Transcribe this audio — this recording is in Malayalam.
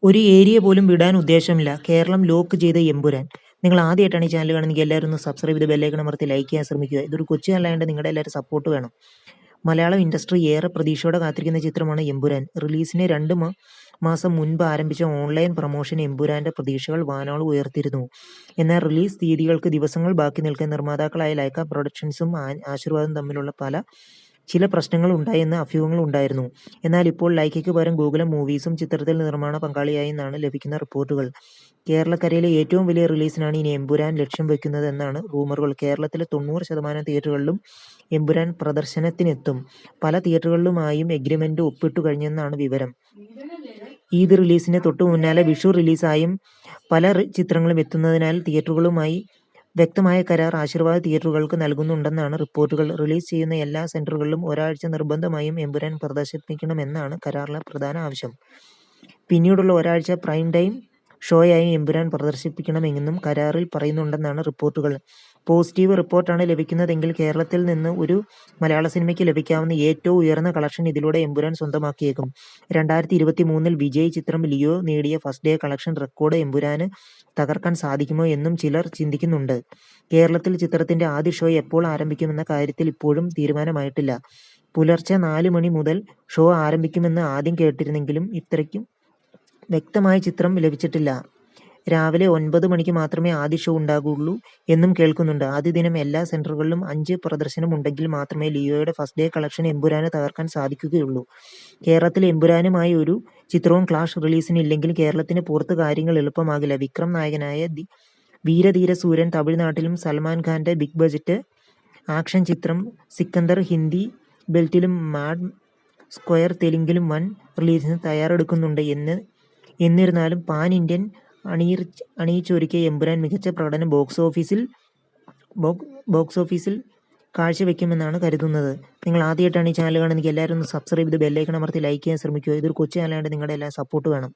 ഒരു ഏരിയ പോലും വിടാൻ ഉദ്ദേശമില്ല. കേരളം ലോക്ക് ചെയ്ത എമ്പുരാൻ. നിങ്ങൾ ആദ്യമായിട്ടാണ് ഈ ചാനൽ കാണുന്നതെങ്കിൽ എല്ലാവരും ഒന്ന് സബ്സ്ക്രൈബ് ചെയ്ത് ബെല്ലൈക്കൺ അമർത്തി ലൈക്ക് ചെയ്യാൻ ശ്രമിക്കുക. ഇതൊരു കൊച്ചു ചാനലായതുകൊണ്ട് നിങ്ങളുടെ എല്ലാവരും സപ്പോർട്ട് വേണം. മലയാളം ഇൻഡസ്ട്രി ഏറെ പ്രതീക്ഷയോടെ കാത്തിരിക്കുന്ന ചിത്രമാണ് എമ്പുരാൻ. റിലീസിന് 2 മാസം മുൻപ് ആരംഭിച്ച ഓൺലൈൻ പ്രൊമോഷൻ എമ്പുരാന്റെ പ്രതീക്ഷകൾ വാനോളം ഉയർത്തിയിരുന്നു. എന്നാൽ റിലീസ് തീയതികൾക്ക് ദിവസങ്ങൾ ബാക്കി നിൽക്കെ നിർമ്മാതാക്കളായ ലൈക്ക പ്രൊഡക്ഷൻസും ആശീർവാദും തമ്മിലുള്ള ചില പ്രശ്നങ്ങൾ ഉണ്ടായെന്ന് അഭ്യൂഹങ്ങൾ ഉണ്ടായിരുന്നു. എന്നാൽ ഇപ്പോൾ ലൈക്കയ്ക്ക് പകരം ഗോകുലം മൂവീസും ചിത്രത്തിൽ നിർമ്മാണ പങ്കാളിയായെന്നാണ് ലഭിക്കുന്ന റിപ്പോർട്ടുകൾ. കേരളക്കരയിലെ ഏറ്റവും വലിയ റിലീസിനാണ് ഇനി എമ്പുരാൻ ലക്ഷ്യം വെക്കുന്നത് എന്നാണ് റൂമറുകൾ. കേരളത്തിലെ 90% തിയേറ്ററുകളിലും എമ്പുരാൻ പ്രദർശനത്തിനെത്തും. പല തിയേറ്ററുകളിലുമായും എഗ്രിമെന്റ് ഒപ്പിട്ടു കഴിഞ്ഞെന്നാണ് വിവരം. ഈദ് റിലീസിന് തൊട്ടു പിന്നാലെ വിഷു റിലീസായും പല ചിത്രങ്ങളും എത്തുന്നതിനാൽ തിയേറ്ററുകളുമായി വ്യക്തമായ കരാർ ആശീർവാദ് തിയേറ്ററുകൾക്ക് നൽകുന്നുണ്ടെന്നാണ് റിപ്പോർട്ടുകൾ. റിലീസ് ചെയ്യുന്ന എല്ലാ സെന്ററുകളിലും ഒരാഴ്ച നിർബന്ധമായും എമ്പുരാൻ പ്രദർശിപ്പിക്കണമെന്നാണ് കരാറിലെ പ്രധാന ആവശ്യം. പിന്നീടുള്ള ഒരാഴ്ച പ്രൈം ടൈം ഷോയായി എമ്പുരാൻ പ്രദർശിപ്പിക്കണമെന്നും കരാറിൽ പറയുന്നുണ്ടെന്നാണ് റിപ്പോർട്ടുകൾ. പോസിറ്റീവ് റിപ്പോർട്ടാണ് ലഭിക്കുന്നതെങ്കിൽ കേരളത്തിൽ നിന്ന് ഒരു മലയാള സിനിമയ്ക്ക് ലഭിക്കാവുന്ന ഏറ്റവും ഉയർന്ന കളക്ഷൻ ഇതിലൂടെ എമ്പുരാൻ സ്വന്തമാക്കിയേക്കും. 2023 വിജയ് ചിത്രം ലിയോ നേടിയ first day collection record Empuraan തകർക്കാൻ സാധിക്കുമോ എന്നും ചിലർ ചിന്തിക്കുന്നുണ്ട്. കേരളത്തിൽ ചിത്രത്തിന്റെ ആദ്യ ഷോ എപ്പോൾ ആരംഭിക്കുമെന്ന കാര്യത്തിൽ ഇപ്പോഴും തീരുമാനമായിട്ടില്ല. പുലർച്ചെ 4 മണി മുതൽ ഷോ ആരംഭിക്കുമെന്ന് ആദ്യം കേട്ടിരുന്നെങ്കിലും ഇത്രയ്ക്കും വ്യക്തമായ ചിത്രം ലഭിച്ചിട്ടില്ല. രാവിലെ 9 മണിക്ക് മാത്രമേ ആദ്യ ഷോ ഉണ്ടാകുള്ളൂ എന്നും കേൾക്കുന്നുണ്ട്. ആദ്യ ദിനം എല്ലാ സെന്ററുകളിലും 5 പ്രദർശനം ഉണ്ടെങ്കിൽ മാത്രമേ ലിയോയുടെ ഫസ്റ്റ് ഡേ കളക്ഷൻ എമ്പുരാന് തകർക്കാൻ സാധിക്കുകയുള്ളൂ. കേരളത്തിൽ എമ്പുരാനുമായി ഒരു ചിത്രവും ക്ലാഷ് റിലീസിനില്ലെങ്കിൽ കേരളത്തിന് പുറത്ത് കാര്യങ്ങൾ എളുപ്പമാകില്ല. വിക്രം നായകനായ വീരധീര സൂരൻ തമിഴ്നാട്ടിലും സൽമാൻ ഖാന്റെ ബിഗ് ബജറ്റ് ആക്ഷൻ ചിത്രം സിക്കന്ദർ ഹിന്ദി ബെൽറ്റിലും മാഡ് സ്ക്വയർ തെലുങ്കിലും വൻ റിലീസിന് തയ്യാറെടുക്കുന്നുണ്ട്. എന്നിരുന്നാലും പാൻ ഇന്ത്യൻ അണിയിച്ചൊരുക്കിയ എമ്പുരാൻ മികച്ച പ്രകടനം ബോക്സ് ഓഫീസിൽ കാഴ്ചവെക്കുമെന്നാണ് കരുതുന്നത്. നിങ്ങൾ ആദ്യമായിട്ടാണ് ഈ ചാനൽ കാണുന്നതെങ്കിൽ എല്ലാവരും ഒന്ന് സബ്സ്ക്രൈബ് ചെയ്ത് ബെല്ലൈക്കൺ അമർത്തി ലൈക്ക് ചെയ്യാൻ ശ്രമിക്കുക. ഇതൊരു കൊച്ചു ചാനലായതുകൊണ്ട് നിങ്ങളുടെ എല്ലാ സപ്പോർട്ട് വേണം.